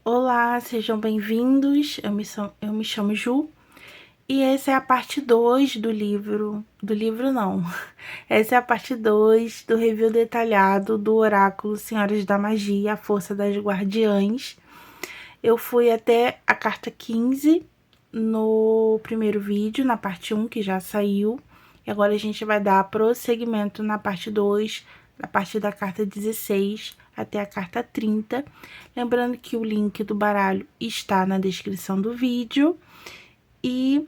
Olá, sejam bem-vindos. Eu me chamo Ju e essa é a parte 2 do livro. Do livro, não. Essa é a parte 2 do review detalhado do Oráculo Senhoras da Magia, a Força das Guardiãs. Eu fui até a carta 15 no primeiro vídeo, na parte 1, que já saiu. E agora a gente vai dar prosseguimento na parte 2, a partir da carta 16 até a carta 30. Lembrando que o link do baralho está na descrição do vídeo. E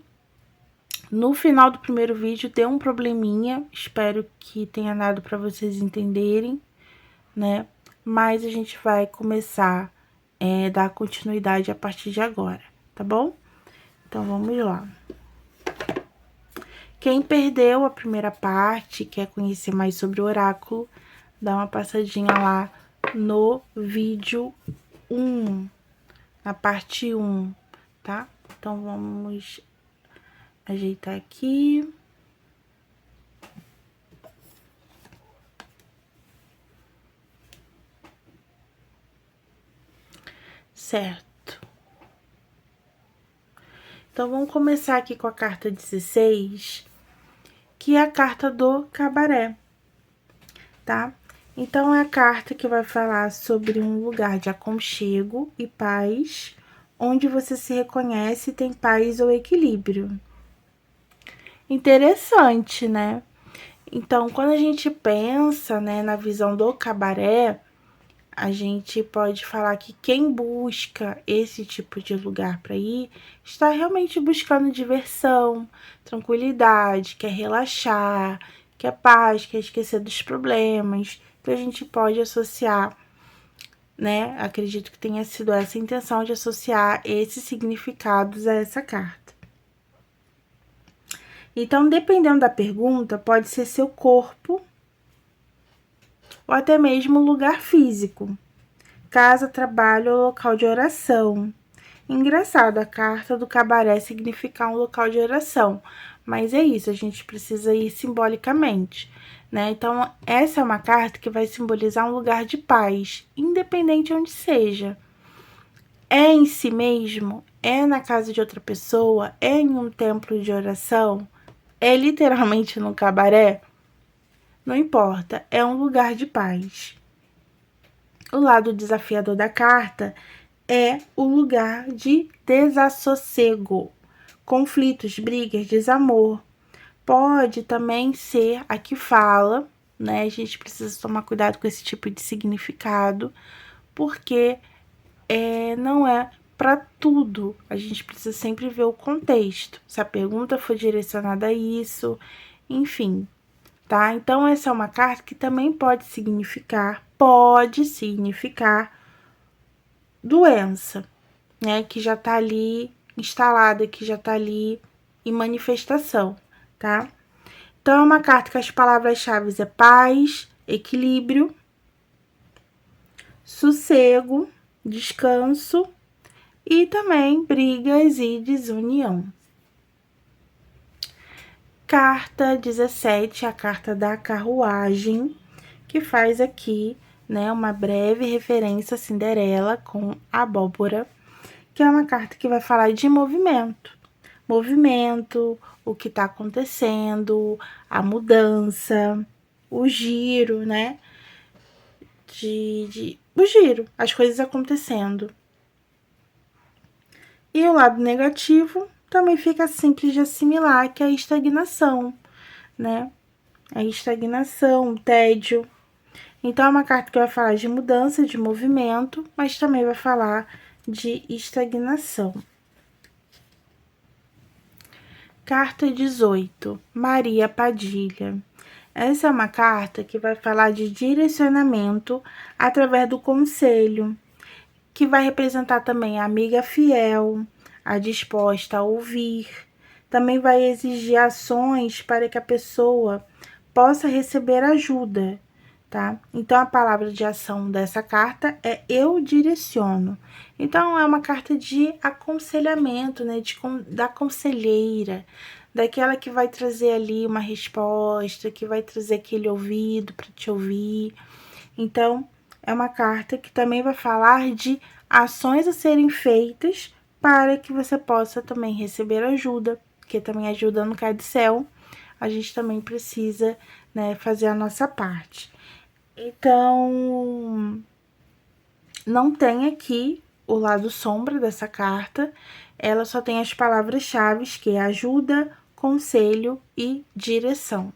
no final do primeiro vídeo deu um probleminha, espero que tenha dado para vocês entenderem, né? Mas a gente vai começar dar continuidade a partir de agora, tá bom? Então, vamos lá. Quem perdeu a primeira parte, quer conhecer mais sobre o oráculo, dá uma passadinha lá no vídeo 1, na parte 1, tá? Então, vamos ajeitar aqui. Certo. Então, vamos começar aqui com a carta 16, que é a carta do cabaré, tá? Então, é a carta que vai falar sobre um lugar de aconchego e paz, onde você se reconhece e tem paz ou equilíbrio. Interessante, né? Então, quando a gente pensa, né, na visão do cabaré, a gente pode falar que quem busca esse tipo de lugar para ir está realmente buscando diversão, tranquilidade, quer relaxar, quer paz, quer esquecer dos problemas. Então a gente pode associar, né? Acredito que tenha sido essa a intenção de associar esses significados a essa carta. Então, dependendo da pergunta, pode ser seu corpo ou até mesmo lugar físico. Casa, trabalho ou local de oração. Engraçado, a carta do cabaré significar um local de oração, mas é isso, a gente precisa ir simbolicamente, né? Então, essa é uma carta que vai simbolizar um lugar de paz, independente onde seja. É em si mesmo? É na casa de outra pessoa? É em um templo de oração? É literalmente no cabaré? Não importa, é um lugar de paz. O lado desafiador da carta é o lugar de desassossego, conflitos, brigas, desamor. Pode também ser a que fala, né? A gente precisa tomar cuidado com esse tipo de significado, porque não é para tudo. A gente precisa sempre ver o contexto. Se a pergunta for direcionada a isso, enfim, tá? Então, essa é uma carta que também pode significar doença, né? Que já tá ali instalada, que já tá ali em manifestação, tá? Então, é uma carta que as palavras-chave é paz, equilíbrio, sossego, descanso e também brigas e desunião. Carta 17, a carta da carruagem, que faz aqui, né, uma breve referência a Cinderela com abóbora, que é uma carta que vai falar de movimento. Movimento, o que tá acontecendo, a mudança, o giro, né? O giro, as coisas acontecendo. E o lado negativo também fica simples de assimilar, que é a estagnação, né? A estagnação, o tédio. Então, é uma carta que vai falar de mudança, de movimento, mas também vai falar de estagnação. Carta 18, Maria Padilha. Essa é uma carta que vai falar de direcionamento através do conselho, que vai representar também a amiga fiel, a disposta a ouvir. Também vai exigir ações para que a pessoa possa receber ajuda, tá? Então, a palavra de ação dessa carta é eu direciono. Então, é uma carta de aconselhamento, né? Da conselheira, daquela que vai trazer ali uma resposta, que vai trazer aquele ouvido para te ouvir. Então, é uma carta que também vai falar de ações a serem feitas para que você possa também receber ajuda, porque também ajuda não cai do céu, a gente também precisa, né, fazer a nossa parte. Então, não tem aqui o lado sombra dessa carta, ela só tem as palavras-chave, que é ajuda, conselho e direção.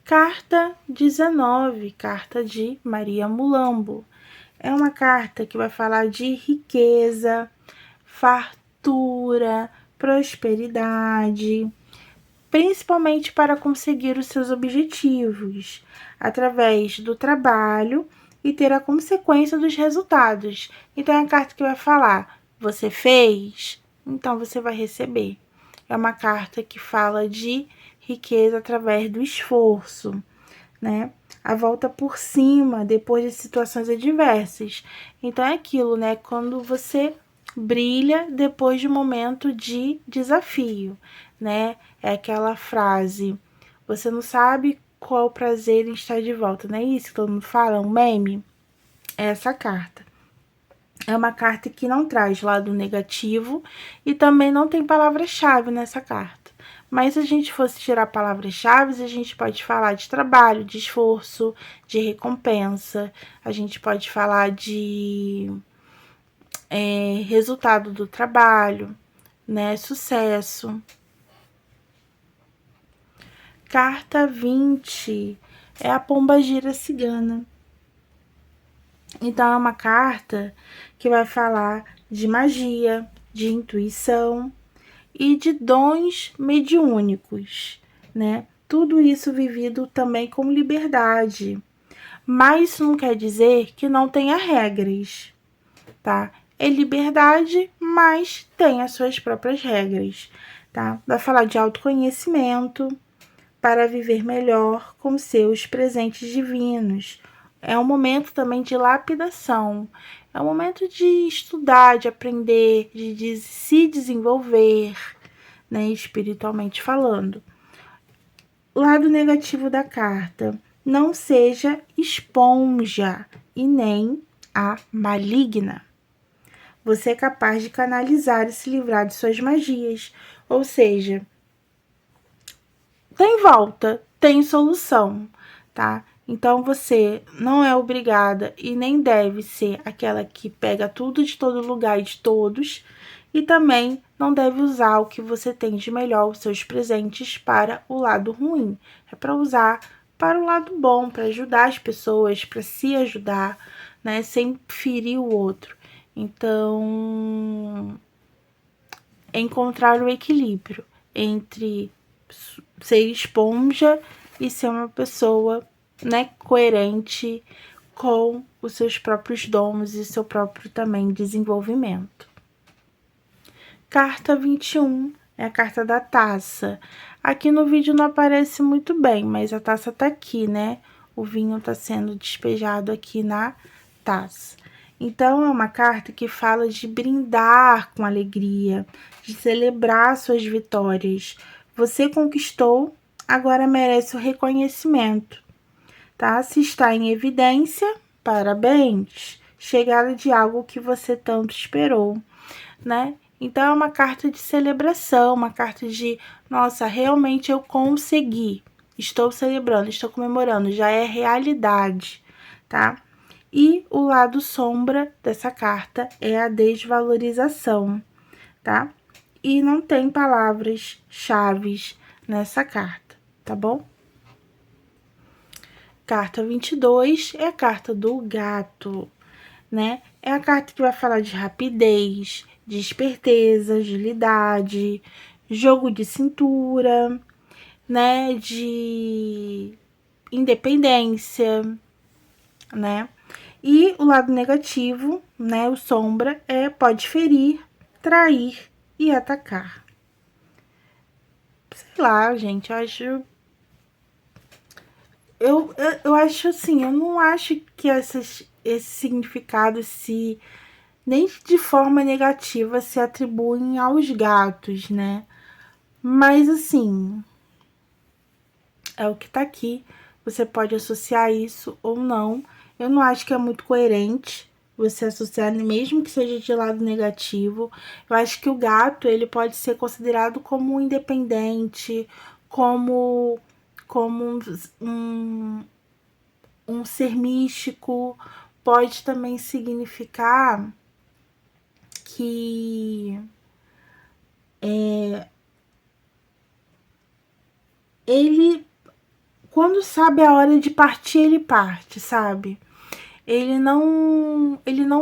Carta 19, carta de Maria Mulambo. É uma carta que vai falar de riqueza, fartura, prosperidade, principalmente para conseguir os seus objetivos, através do trabalho e ter a consequência dos resultados. Então, é a carta que vai falar, você fez? Então, você vai receber. É uma carta que fala de riqueza através do esforço, né? A volta por cima depois de situações adversas. Então, é aquilo, né? Quando você brilha depois de um momento de desafio, né? É aquela frase, você não sabe qual o prazer em estar de volta, não é isso que todo mundo fala? Um meme? É essa carta. É uma carta que não traz lado negativo e também não tem palavra-chave nessa carta. Mas se a gente fosse tirar palavras-chave, a gente pode falar de trabalho, de esforço, de recompensa, a gente pode falar de resultado do trabalho, né? Sucesso. Carta 20 é a pombagira cigana. Então, é uma carta que vai falar de magia, de intuição e de dons mediúnicos, né? Tudo isso vivido também com liberdade. Mas isso não quer dizer que não tenha regras, tá? É liberdade, mas tem as suas próprias regras, tá? Vai falar de autoconhecimento para viver melhor com seus presentes divinos. É um momento também de lapidação. É um momento de estudar, de aprender, de se desenvolver, né, espiritualmente falando. Lado negativo da carta: não seja esponja e nem a maligna. Você é capaz de canalizar e se livrar de suas magias. Ou seja, tem volta, tem solução, tá? Então, você não é obrigada e nem deve ser aquela que pega tudo de todo lugar e de todos, e também não deve usar o que você tem de melhor, os seus presentes, para o lado ruim. É para usar para o lado bom, para ajudar as pessoas, para se ajudar, né? Sem ferir o outro. Então, encontrar o equilíbrio entre ser esponja e ser uma pessoa, né, coerente com os seus próprios dons e seu próprio também desenvolvimento. Carta 21 é a carta da taça. Aqui no vídeo não aparece muito bem, mas a taça tá aqui, né? O vinho tá sendo despejado aqui na taça. Então, é uma carta que fala de brindar com alegria, de celebrar suas vitórias. Você conquistou, agora merece o reconhecimento, tá? Se está em evidência, parabéns. Chegada de algo que você tanto esperou, né? Então, é uma carta de celebração, uma carta de, nossa, realmente eu consegui. Estou celebrando, estou comemorando, já é realidade, tá? E o lado sombra dessa carta é a desvalorização, tá? E não tem palavras-chave nessa carta, tá bom? Carta 22 é a carta do gato, né? É a carta que vai falar de rapidez, de esperteza, agilidade, jogo de cintura, né? De independência, né? E o lado negativo, né? O sombra pode ferir, trair e atacar. Sei lá, gente, eu acho assim, eu não acho que esse significado nem de forma negativa se atribuem aos gatos, né? Mas assim, é o que tá aqui. Você pode associar isso ou não. Eu não acho que é muito coerente, você associar, mesmo que seja de lado negativo. Eu acho que o gato, ele pode ser considerado como independente, como um ser místico. Pode também significar que ele, quando sabe a hora de partir, ele parte, sabe? Ele não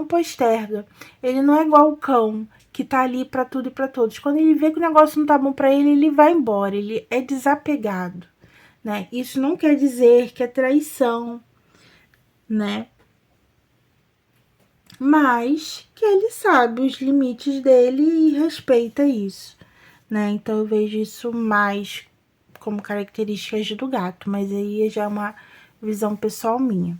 posterga. Ele não é igual o cão, que tá ali pra tudo e pra todos. Quando ele vê que o negócio não tá bom pra ele, ele vai embora. Ele é desapegado, né? Isso não quer dizer que é traição, né? Mas que ele sabe os limites dele e respeita isso, né? Então eu vejo isso mais como características do gato, mas aí já é uma visão pessoal minha.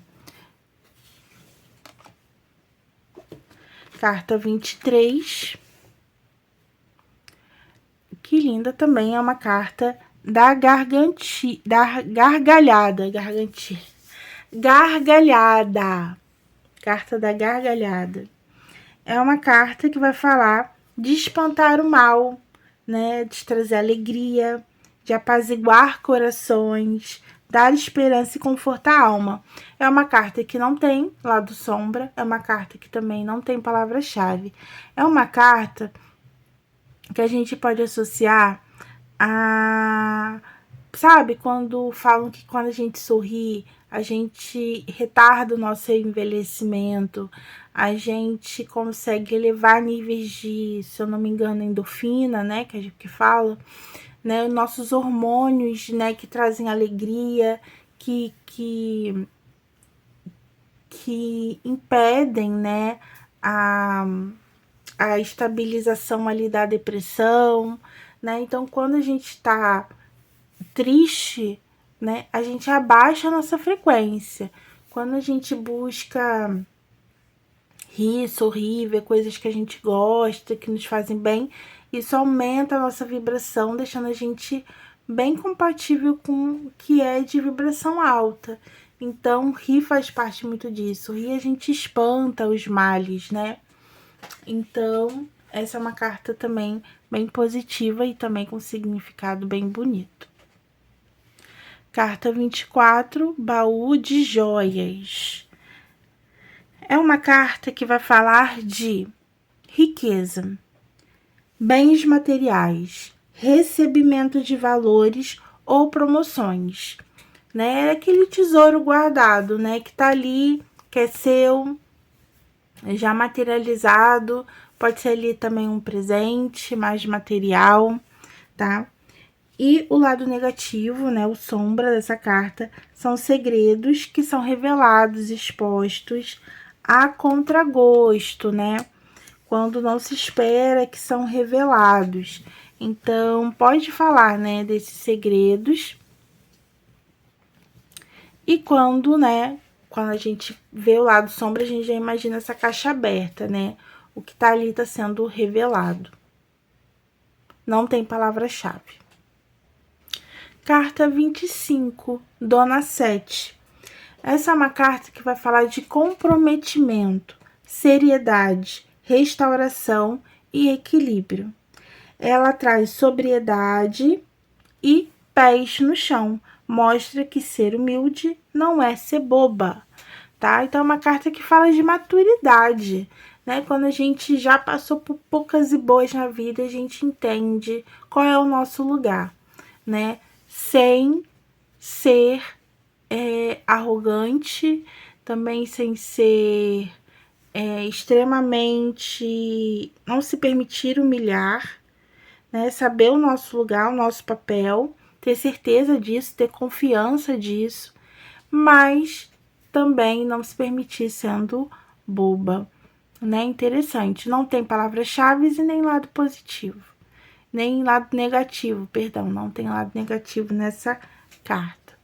Carta 23. Que linda também, é uma carta da gargalhada. Gargalhada. Carta da gargalhada. É uma carta que vai falar de espantar o mal, né? De trazer alegria, de apaziguar corações, dar esperança e confortar a alma. É uma carta que não tem lado sombra, é uma carta que também não tem palavra-chave. É uma carta que a gente pode associar a... Sabe, quando falam que quando a gente sorri, a gente retarda o nosso envelhecimento, a gente consegue elevar níveis de, se eu não me engano, endorfina, né, que a gente que fala, né, nossos hormônios, né, que trazem alegria, que impedem, né, a estabilização ali da depressão, né? Então, quando a gente tá triste, né, a gente abaixa a nossa frequência. Quando a gente busca rir, sorrir, ver coisas que a gente gosta, que nos fazem bem, isso aumenta a nossa vibração, deixando a gente bem compatível com o que é de vibração alta. Então, rir faz parte muito disso. Rir a gente espanta os males, né? Então, essa é uma carta também bem positiva e também com significado bem bonito. Carta 24, baú de joias. É uma carta que vai falar de riqueza, bens materiais, recebimento de valores ou promoções, né? É aquele tesouro guardado, né? Que tá ali, que é seu, já materializado. Pode ser ali também um presente mais material, tá? E o lado negativo, né, o sombra dessa carta, são segredos que são revelados, expostos a contragosto, né? Quando não se espera que são revelados. Então, pode falar, né, desses segredos. E quando, né, quando a gente vê o lado sombra, a gente já imagina essa caixa aberta, né? O que tá ali tá sendo revelado. Não tem palavra-chave. Carta 25, Dona 7. Essa é uma carta que vai falar de comprometimento, seriedade, restauração e equilíbrio. Ela traz sobriedade e pés no chão. Mostra que ser humilde não é ser boba, tá? Então é uma carta que fala de maturidade, né? Quando a gente já passou por poucas e boas na vida, a gente entende qual é o nosso lugar, né? Sem ser arrogante, também sem ser extremamente... Não se permitir humilhar, né? Saber o nosso lugar, o nosso papel, ter certeza disso, ter confiança disso, mas também não se permitir sendo boba, né? Interessante, não tem palavras-chave e nem lado positivo, nem lado negativo, perdão, não tem lado negativo nessa carta.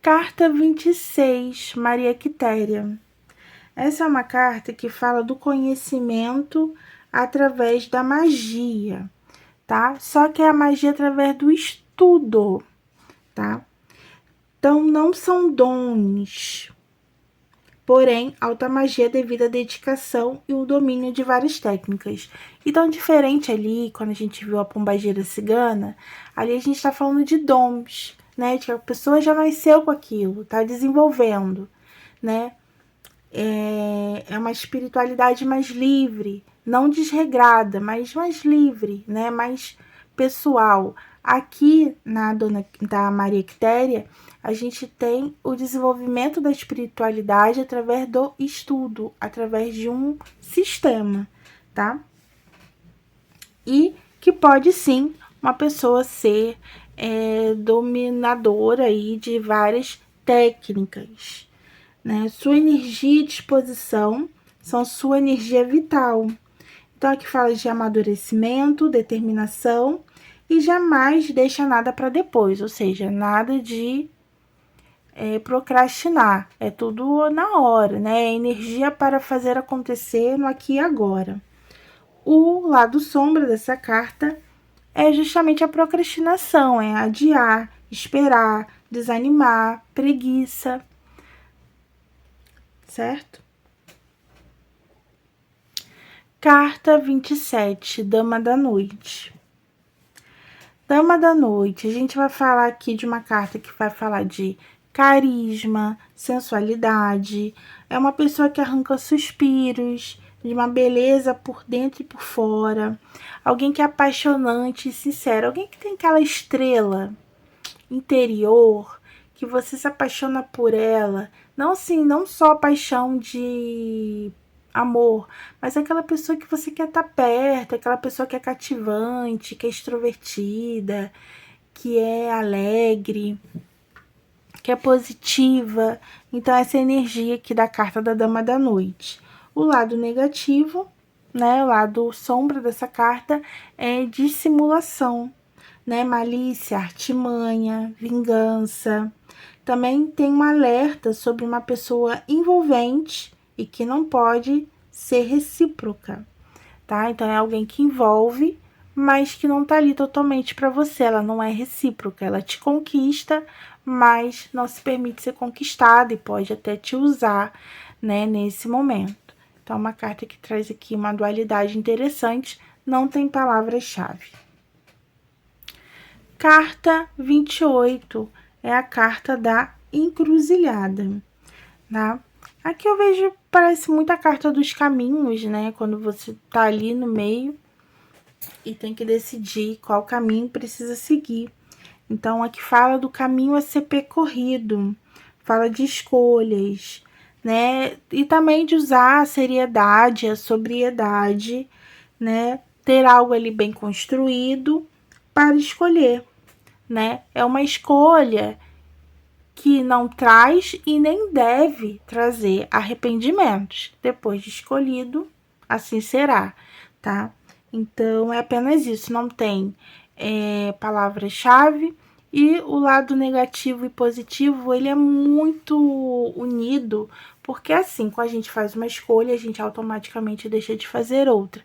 Carta 26, Maria Quitéria. Essa é uma carta que fala do conhecimento através da magia, tá? Só que é a magia através do estudo, tá? Então, não são dons, porém, alta magia devido à dedicação e o domínio de várias técnicas. Então, diferente ali, quando a gente viu a pombagira cigana, ali a gente está falando de dons, né? De que a pessoa já nasceu com aquilo, tá desenvolvendo, né? É uma espiritualidade mais livre, não desregrada, mas mais livre, né? Mais pessoal. Aqui na Dona da Maria Quitéria, a gente tem o desenvolvimento da espiritualidade através do estudo, através de um sistema, tá? E que pode sim uma pessoa ser dominadora aí de várias técnicas, né? Sua energia e disposição são sua energia vital. Então, aqui fala de amadurecimento, determinação e jamais deixa nada para depois, ou seja, nada de procrastinar. É tudo na hora, né? É energia para fazer acontecer no aqui e agora. O lado sombra dessa carta é justamente a procrastinação, é adiar, esperar, desanimar, preguiça, certo? Carta 27, Dama da Noite. Dama da Noite, a gente vai falar aqui de uma carta que vai falar de carisma, sensualidade, é uma pessoa que arranca suspiros, de uma beleza por dentro e por fora, alguém que é apaixonante e sincero, alguém que tem aquela estrela interior, que você se apaixona por ela, não assim, não só paixão de amor, mas aquela pessoa que você quer estar perto, aquela pessoa que é cativante, que é extrovertida, que é alegre, que é positiva. Então, essa energia aqui da carta da Dama da Noite. O lado negativo, né, o lado sombra dessa carta é dissimulação, né, malícia, artimanha, vingança. Também tem um alerta sobre uma pessoa envolvente e que não pode ser recíproca, tá? Então, é alguém que envolve, mas que não tá ali totalmente para você, ela não é recíproca, ela te conquista, mas não se permite ser conquistada e pode até te usar, né, nesse momento. Então, uma carta que traz aqui uma dualidade interessante, não tem palavra-chave. Carta 28 é a carta da encruzilhada, tá? Aqui eu vejo, parece muito a carta dos caminhos, né? Quando você tá ali no meio e tem que decidir qual caminho precisa seguir. Então, aqui fala do caminho a ser percorrido, fala de escolhas, né? E também de usar a seriedade, a sobriedade, né? Ter algo ali bem construído para escolher, né? É uma escolha que não traz e nem deve trazer arrependimentos. Depois de escolhido, assim será, tá? Então, é apenas isso, não tem palavra-chave. E o lado negativo e positivo, ele é muito unido, porque assim, quando a gente faz uma escolha, a gente automaticamente deixa de fazer outra.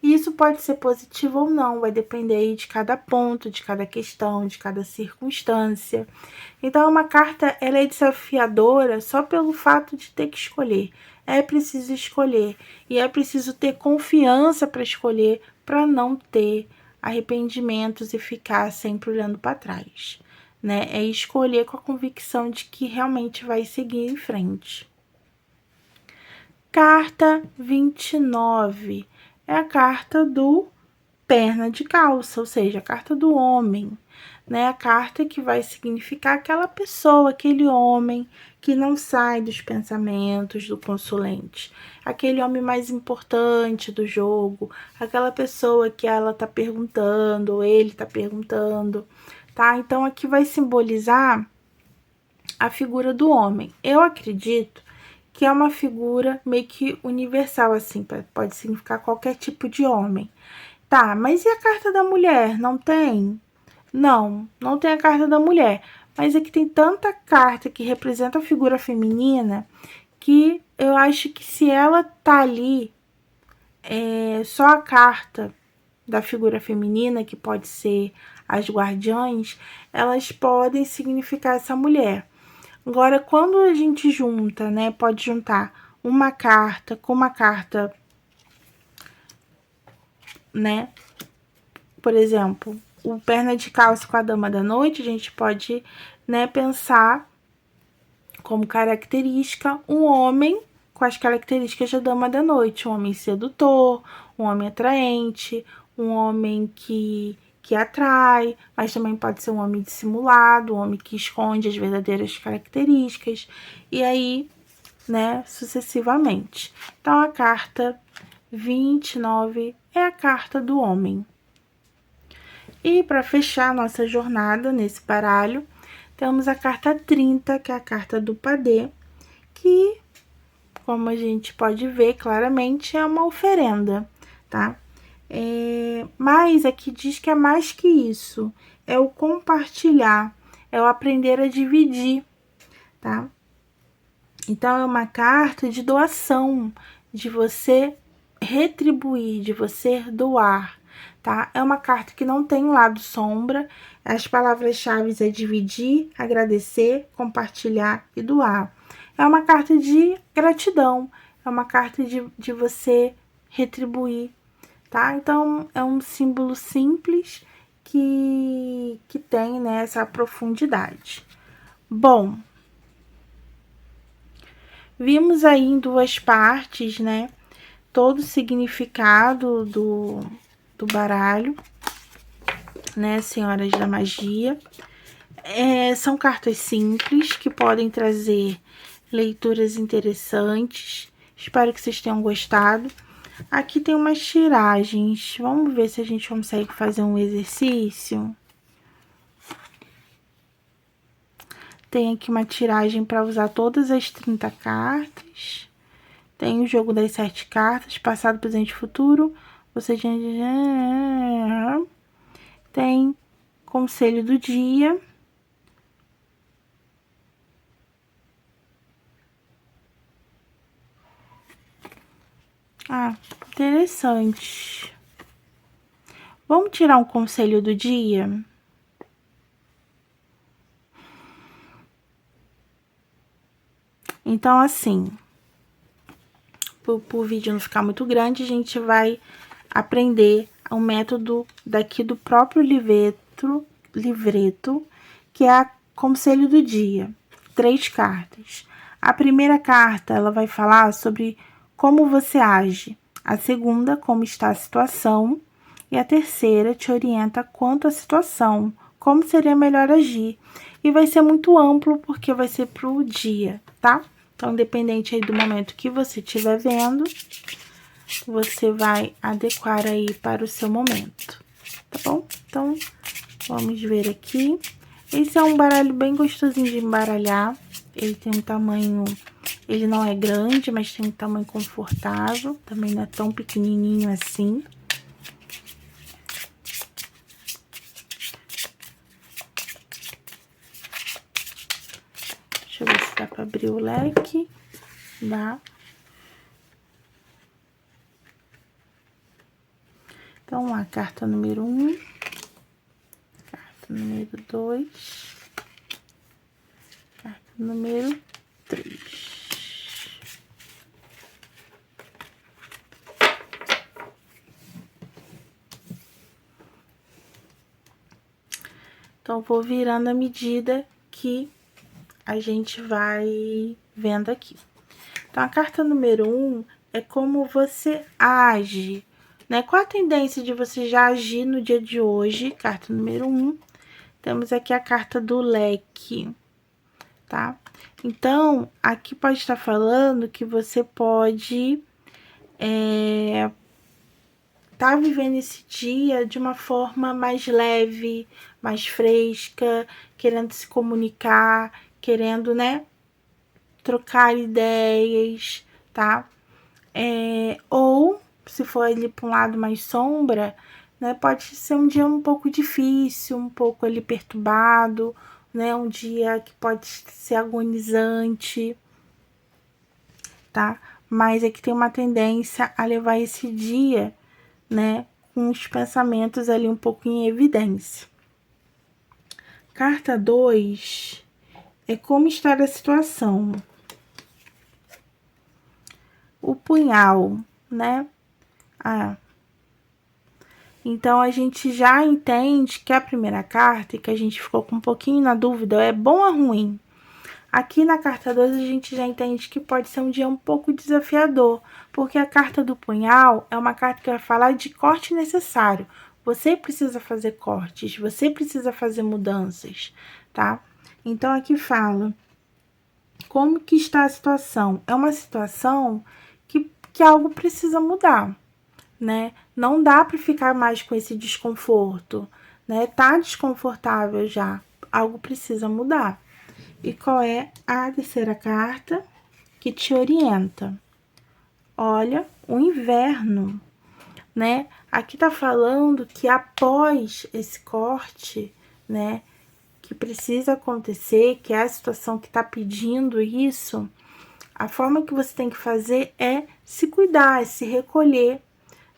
E isso pode ser positivo ou não, vai depender aí de cada ponto, de cada questão, de cada circunstância. Então, uma carta, ela é desafiadora só pelo fato de ter que escolher. É preciso escolher e é preciso ter confiança para escolher, para não ter arrependimentos e ficar sempre olhando para trás, né? É escolher com a convicção de que realmente vai seguir em frente. Carta 29 é a carta do perna de calça, ou seja, a carta do homem, né? A carta que vai significar aquela pessoa, aquele homem que não sai dos pensamentos do consulente, aquele homem mais importante do jogo, aquela pessoa que ela tá perguntando, ou ele tá perguntando, tá? Então, aqui vai simbolizar a figura do homem. Eu acredito que é uma figura meio que universal, assim, pode significar qualquer tipo de homem. Tá, mas e a carta da mulher? Não tem? Não, não tem a carta da mulher. Mas é que tem tanta carta que representa a figura feminina que eu acho que se ela tá ali, só a carta da figura feminina, que pode ser as guardiãs, elas podem significar essa mulher. Agora, quando a gente junta, né, pode juntar uma carta com uma carta, né, por exemplo, o perna de calça com a dama da noite, a gente pode, né, pensar como característica um homem com as características da dama da noite, um homem sedutor, um homem atraente, um homem que atrai, mas também pode ser um homem dissimulado, um homem que esconde as verdadeiras características, e aí, né, sucessivamente. Então, a carta 29 é a carta do homem. E para fechar nossa jornada nesse baralho, temos a carta 30, que é a carta do padê, que, como a gente pode ver claramente, é uma oferenda, tá? Mas aqui diz que é mais que isso, é o compartilhar, é o aprender a dividir, tá? Então, é uma carta de doação, de você retribuir, de você doar, tá? É uma carta que não tem lado sombra, as palavras-chave é dividir, agradecer, compartilhar e doar. É uma carta de gratidão, é uma carta de você retribuir, tá? Então, é um símbolo simples que tem, né, essa profundidade. Bom, vimos aí em duas partes, né, todo o significado do baralho, né, Senhoras da Magia. São cartas simples que podem trazer leituras interessantes. Espero que vocês tenham gostado. Aqui tem umas tiragens. Vamos ver se a gente consegue fazer um exercício. Tem aqui uma tiragem para usar todas as 30 cartas. Tem o jogo das 7 cartas, passado, presente e futuro. Você já... Tem conselho do dia. Ah, interessante. Vamos tirar um conselho do dia? Então, assim, pro vídeo não ficar muito grande, a gente vai aprender o método daqui do próprio livreto, que é a conselho do dia. 3 cartas. A primeira carta, ela vai falar sobre como você age. A segunda, como está a situação. E a terceira te orienta quanto à situação, como seria melhor agir. E vai ser muito amplo, porque vai ser pro dia, tá? Então, independente aí do momento que você estiver vendo, você vai adequar aí para o seu momento, tá bom? Então, vamos ver aqui. Esse é um baralho bem gostosinho de embaralhar. Ele tem um tamanho... Ele não é grande, mas tem um tamanho confortável. Também não é tão pequenininho assim. Deixa eu ver se dá para abrir o leque. Dá. Então, a carta número 1. Carta número 2. Carta número 3. Então, vou virando à medida que a gente vai vendo aqui. Então, a carta número 1 é como você age, né? Qual a tendência de você já agir no dia de hoje? Carta número 1. Temos aqui a carta do leque, tá? Então, aqui pode estar falando que você pode tá vivendo esse dia de uma forma mais leve, mais fresca, querendo se comunicar, querendo, né, trocar ideias, tá? Ou, se for ali para um lado mais sombra, né, pode ser um dia um pouco difícil, um pouco ali perturbado, né, um dia que pode ser agonizante, tá? Mas é que tem uma tendência a levar esse dia, né, com os pensamentos ali um pouco em evidência. Carta 2 é como está a situação. O punhal, né? Então, a gente já entende que a primeira carta, e que a gente ficou com um pouquinho na dúvida, é bom ou ruim? Aqui na carta 2, a gente já entende que pode ser um dia um pouco desafiador, porque a carta do punhal é uma carta que vai falar de corte necessário. Você precisa fazer cortes, você precisa fazer mudanças, tá? Então, aqui fala como que está a situação. É uma situação que algo precisa mudar, né? Não dá para ficar mais com esse desconforto, né? Tá desconfortável já, algo precisa mudar. E qual é a terceira carta que te orienta? Olha, o inverno, né? Aqui tá falando que após esse corte, né, que precisa acontecer, que é a situação que tá pedindo isso, a forma que você tem que fazer é se cuidar, é se recolher,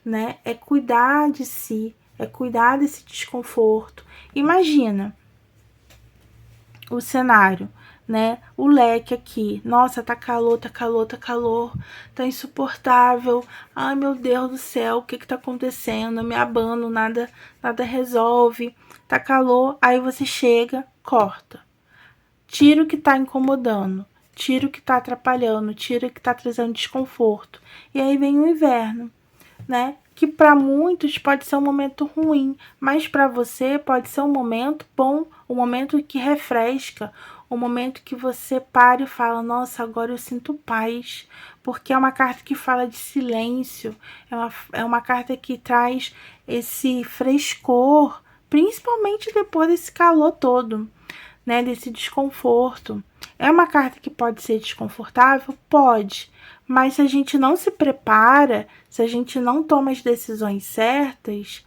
né? É cuidar de si, é cuidar desse desconforto. Imagina o cenário, né? O leque aqui. Nossa, tá calor, tá calor, tá calor. Tá insuportável. Ai, meu Deus do céu, o que que tá acontecendo? Eu me abano, nada resolve. Tá calor, aí você chega, corta. Tira o que tá incomodando. Tira o que tá atrapalhando, tira o que tá trazendo desconforto. E aí vem o inverno, né? Que para muitos pode ser um momento ruim, mas para você pode ser um momento bom, um momento que refresca, um momento que você para e fala: nossa, agora eu sinto paz, porque é uma carta que fala de silêncio, é uma carta que traz esse frescor, principalmente depois desse calor todo, né? Desse desconforto. É uma carta que pode ser desconfortável? Pode. Mas se a gente não se prepara, se a gente não toma as decisões certas,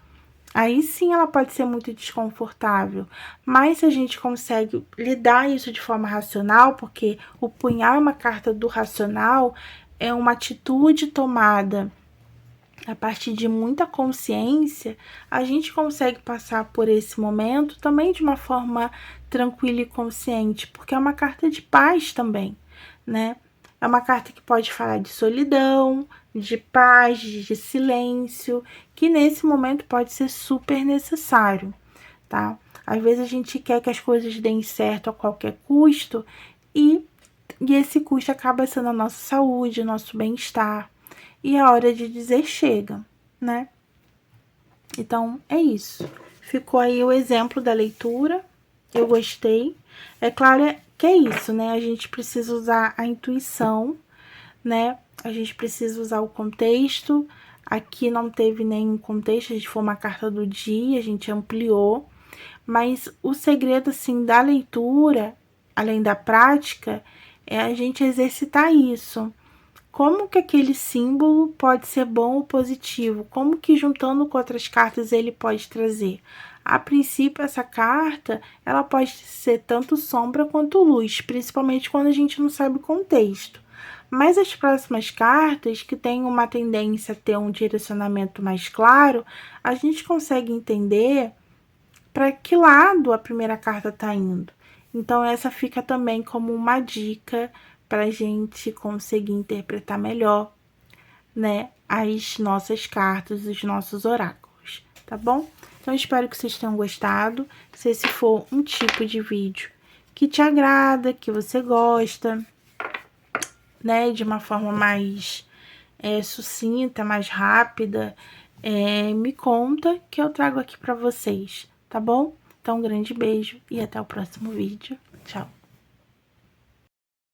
aí sim ela pode ser muito desconfortável. Mas se a gente consegue lidar isso de forma racional, porque o punhal é uma carta do racional, é uma atitude tomada a partir de muita consciência, a gente consegue passar por esse momento também de uma forma tranquila e consciente, porque é uma carta de paz também, né? É uma carta que pode falar de solidão, de paz, de silêncio, que nesse momento pode ser super necessário, tá? Às vezes a gente quer que as coisas deem certo a qualquer custo e esse custo acaba sendo a nossa saúde, o nosso bem-estar. E é hora de dizer chega, né? Então, é isso. Ficou aí o exemplo da leitura. Eu gostei. É claro que é isso, né? A gente precisa usar a intuição, né? A gente precisa usar o contexto. Aqui não teve nenhum contexto, a gente foi uma carta do dia, a gente ampliou. Mas o segredo, assim, da leitura, além da prática, é a gente exercitar isso. Como que aquele símbolo pode ser bom ou positivo? Como que juntando com outras cartas ele pode trazer? A princípio, essa carta, ela pode ser tanto sombra quanto luz, principalmente quando a gente não sabe o contexto. Mas as próximas cartas, que têm uma tendência a ter um direcionamento mais claro, a gente consegue entender para que lado a primeira carta está indo. Então, essa fica também como uma dica para a gente conseguir interpretar melhor, né, as nossas cartas, os nossos oráculos, tá bom? Então, espero que vocês tenham gostado. Se esse for um tipo de vídeo que te agrada, que você gosta, né, de uma forma mais sucinta, mais rápida, me conta que eu trago aqui para vocês, tá bom? Então, um grande beijo e até o próximo vídeo. Tchau!